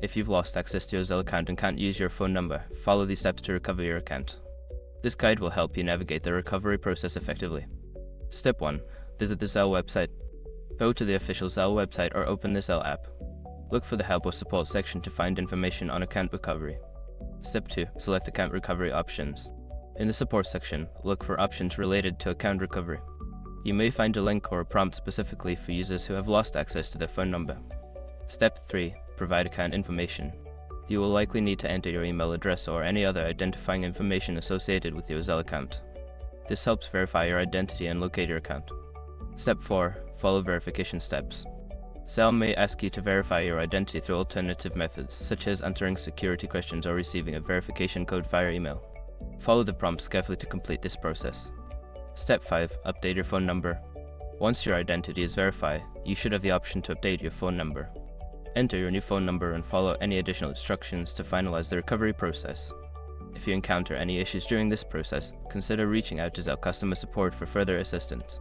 If you've lost access to your Zelle account and can't use your phone number, follow these steps to recover your account. This guide will help you navigate the recovery process effectively. Step 1. Visit the Zelle website. Go to the official Zelle website or open the Zelle app. Look for the Help or Support section to find information on account recovery. Step 2. Select account recovery options. In the Support section, look for options related to account recovery. You may find a link or a prompt specifically for users who have lost access to their phone number. Step 3. Provide account information. You will likely need to enter your email address or any other identifying information associated with your Zelle account. This helps verify your identity and locate your account. Step 4. Follow verification steps. Zelle may ask you to verify your identity through alternative methods, such as answering security questions or receiving a verification code via email. Follow the prompts carefully to complete this process. Step 5. Update your phone number. Once your identity is verified, you should have the option to update your phone number. Enter your new phone number and follow any additional instructions to finalize the recovery process. If you encounter any issues during this process, consider reaching out to Zelle customer support for further assistance.